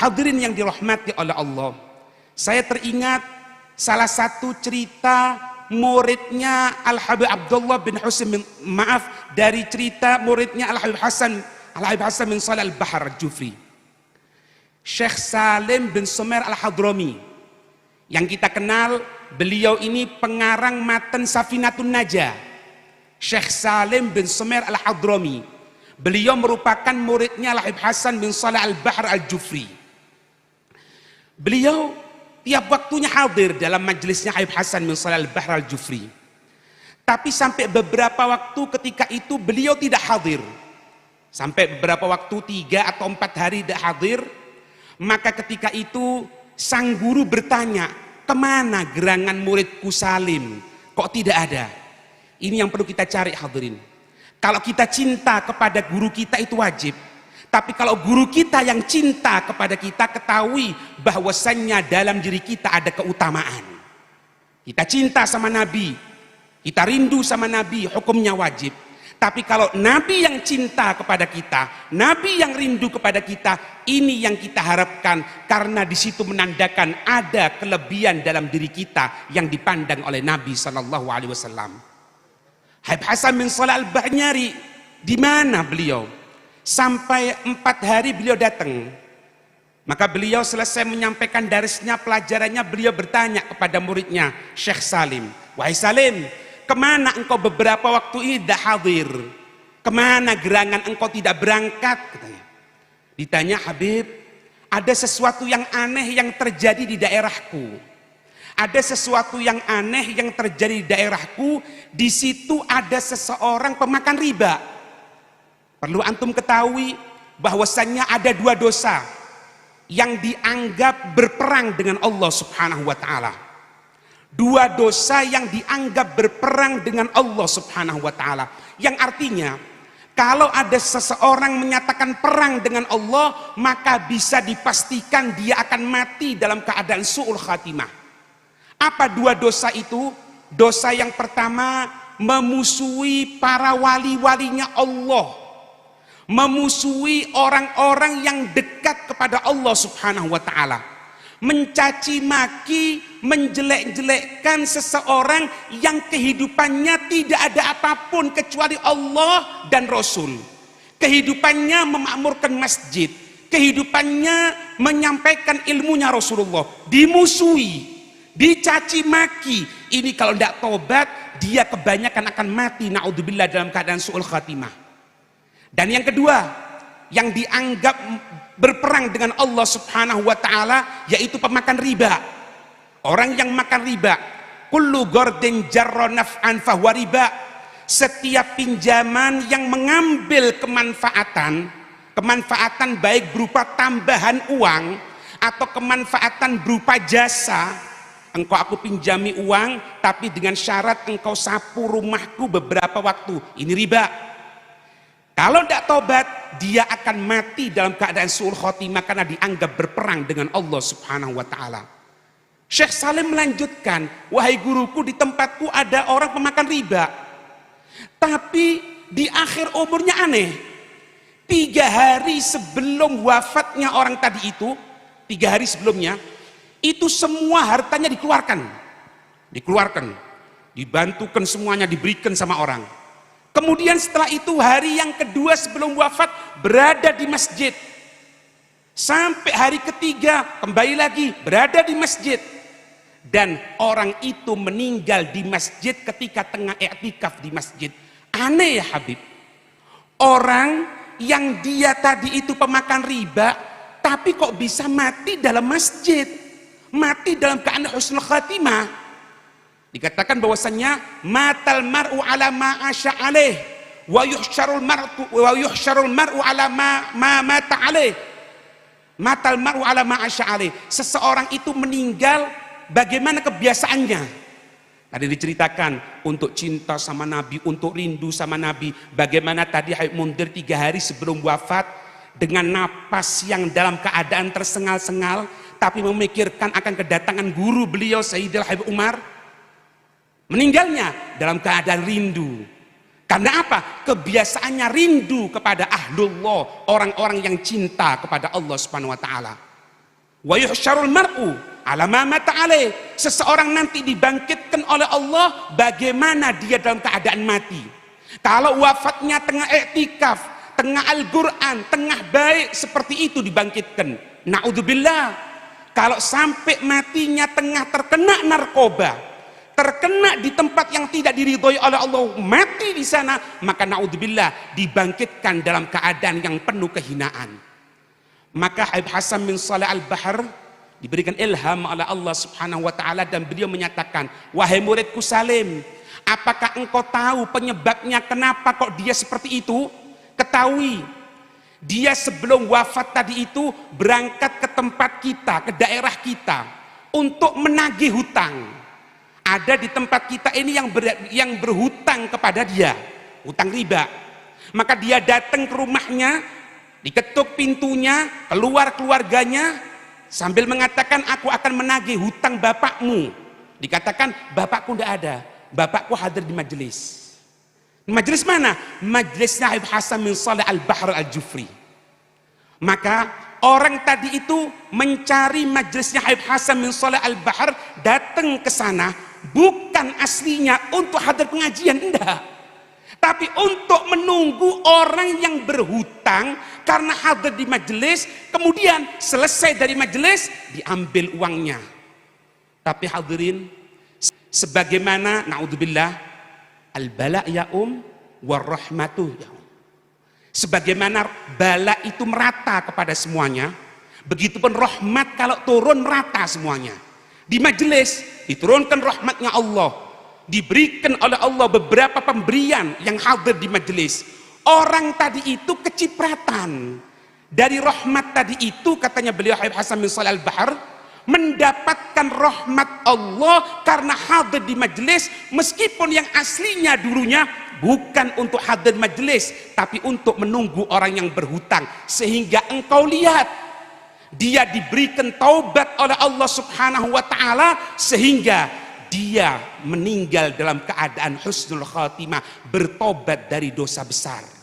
Hadirin yang dirahmati oleh Allah, saya teringat salah satu cerita muridnya Al-Habib Abdullah bin Husain dari cerita muridnya Al-Habib Hasan bin Shalih Al-Bahar Al-Jufri, Syekh Salim bin Sumer Al-Hadrami, yang kita kenal beliau ini pengarang matan Safinatun Najah. Syekh Salim bin Sumer Al-Hadrami, beliau merupakan muridnya Al-Habib Hasan bin Shalih Al-Bahar Al-Jufri. Beliau tiap waktunya hadir dalam majelisnya Habib Hasan bin Shalih Al-Bahar Al-Jufri. Tapi sampai beberapa waktu ketika itu beliau tidak hadir. Sampai beberapa waktu 3 atau 4 hari tidak hadir. Maka ketika itu sang guru bertanya, kemana gerangan muridku Salim? Kok tidak ada? Ini yang perlu kita cari, hadirin. Kalau kita cinta kepada guru kita itu wajib. Tapi kalau guru kita yang cinta kepada kita, ketahui bahwasannya dalam diri kita ada keutamaan. Kita cinta sama Nabi, kita rindu sama Nabi, hukumnya wajib. Tapi kalau Nabi yang cinta kepada kita, Nabi yang rindu kepada kita, ini yang kita harapkan, karena di situ menandakan ada kelebihan dalam diri kita yang dipandang oleh Nabi SAW. Habib Hasan bin Shalih Al-Bahar nyari di mana beliau. Sampai 4 hari beliau datang. Maka beliau selesai menyampaikan darisnya, pelajarannya, beliau bertanya kepada muridnya Syekh Salim, wahai Salim, kemana engkau beberapa waktu ini tidak hadir? Kemana gerangan engkau tidak berangkat? Katanya. Ditanya, Habib, ada sesuatu yang aneh yang terjadi di daerahku. Ada sesuatu yang aneh yang terjadi di daerahku. Di situ ada seseorang pemakan riba. Perlu antum ketahui bahwasannya ada 2 dosa yang dianggap berperang dengan Allah Subhanahu wa taala. 2 dosa yang dianggap berperang dengan Allah Subhanahu wa taala. Yang artinya kalau ada seseorang menyatakan perang dengan Allah, maka bisa dipastikan dia akan mati dalam keadaan su'ul khatimah. Apa 2 dosa itu? Dosa yang pertama, memusuhi para wali-walinya Allah. Memusuhi orang-orang yang dekat kepada Allah Subhanahu wa taala. Mencaci maki, menjelek-jelekkan seseorang yang kehidupannya tidak ada apapun kecuali Allah dan Rasul. Kehidupannya memakmurkan masjid, kehidupannya menyampaikan ilmunya Rasulullah. Dimusuhi, dicaci maki. Ini kalau tidak tobat, dia kebanyakan akan mati, naudzubillah, dalam keadaan su'ul khatimah. Dan yang kedua, yang dianggap berperang dengan Allah Subhanahu wa taala, yaitu pemakan riba. Orang yang makan riba, kullu gordin jarra naf'an fahuwa riba. Setiap pinjaman yang mengambil kemanfaatan baik berupa tambahan uang atau kemanfaatan berupa jasa. Engkau aku pinjami uang, tapi dengan syarat engkau sapu rumahku beberapa waktu. Ini riba. Kalau tidak tobat, dia akan mati dalam keadaan su'ul khotimah karena dianggap berperang dengan Allah Subhanahu wa taala. Syekh Salim melanjutkan, wahai guruku, di tempatku ada orang pemakan riba. Tapi di akhir umurnya aneh. 3 hari sebelum wafatnya orang tadi itu, 3 hari sebelumnya, itu semua hartanya dikeluarkan. Dibantukan semuanya, diberikan sama orang. Kemudian setelah itu hari yang kedua sebelum wafat berada di masjid. Sampai hari ketiga kembali lagi berada di masjid. Dan orang itu meninggal di masjid ketika tengah i'tikaf di masjid. Aneh ya Habib. Orang yang dia tadi itu pemakan riba, tapi kok bisa mati dalam masjid. Mati dalam keadaan husnul khatimah. Dikatakan bahwasannya matal mar'u ala ma asya alaih wa yuhsyarul mar'u ala ma mata alaih. Matal mar'u ala ma asya alaih. Seseorang itu meninggal bagaimana kebiasaannya. Tadi diceritakan untuk cinta sama Nabi, untuk rindu sama Nabi. Bagaimana tadi Habib Mundir 3 hari sebelum wafat dengan napas yang dalam keadaan tersengal-sengal, tapi memikirkan akan kedatangan guru beliau Sayyidil Habib Umar. Meninggalnya dalam keadaan rindu. Karena apa? Kebiasaannya rindu kepada ahlullah, orang-orang yang cinta kepada Allah Subhanahu wa taala. Wa yuhsyarul mar'u ala ma mata alaih. Seseorang nanti dibangkitkan oleh Allah bagaimana dia dalam keadaan mati. Kalau wafatnya tengah iktikaf, tengah Al-Quran, tengah baik, seperti itu dibangkitkan. Na'udzubillah. Kalau sampai matinya tengah terkena narkoba, terkena di tempat yang tidak diridhoi oleh Allah, mati di sana, maka na'udzubillah dibangkitkan dalam keadaan yang penuh kehinaan. Maka Habib Hasan bin Shalih Al-Bahr diberikan ilham oleh Allah Subhanahu wa taala dan beliau menyatakan, "Wahai muridku Salim, apakah engkau tahu penyebabnya kenapa kok dia seperti itu? Ketahui, dia sebelum wafat tadi itu berangkat ke tempat kita, ke daerah kita untuk menagih hutang. Ada di tempat kita ini yang berhutang kepada dia, hutang riba. Maka dia datang ke rumahnya, diketuk pintunya, keluar keluarganya sambil mengatakan, aku akan menagih hutang bapakmu. Dikatakan, bapakku tidak ada, bapakku hadir di majelis. Majelis mana? Majelisnya Habib Hasan bin Shalih Al-Bahr Al-Jufri. Maka orang tadi itu mencari majelisnya Habib Hasan bin Shalih Al-Bahr, datang ke sana bukan aslinya untuk hadir pengajian, enggak, tapi untuk menunggu orang yang berhutang karena hadir di majelis, kemudian selesai dari majelis diambil uangnya. Tapi hadirin, sebagaimana naudzubillah al-bala ya warahmatu ya. Sebagaimana bala itu merata kepada semuanya, begitupun rahmat kalau turun merata semuanya. Di majelis diturunkan rahmatnya Allah, diberikan oleh Allah beberapa pemberian yang hadir di majelis. Orang tadi itu kecipratan dari rahmat tadi itu, katanya beliau Habib Hasan bin Shalih Al-Bahr, mendapatkan rahmat Allah karena hadir di majelis, meskipun yang aslinya dulunya bukan untuk hadir majelis tapi untuk menunggu orang yang berhutang. Sehingga engkau lihat dia diberikan taubat oleh Allah Subhanahu wa taala sehingga dia meninggal dalam keadaan husnul khatimah, bertobat dari dosa besar.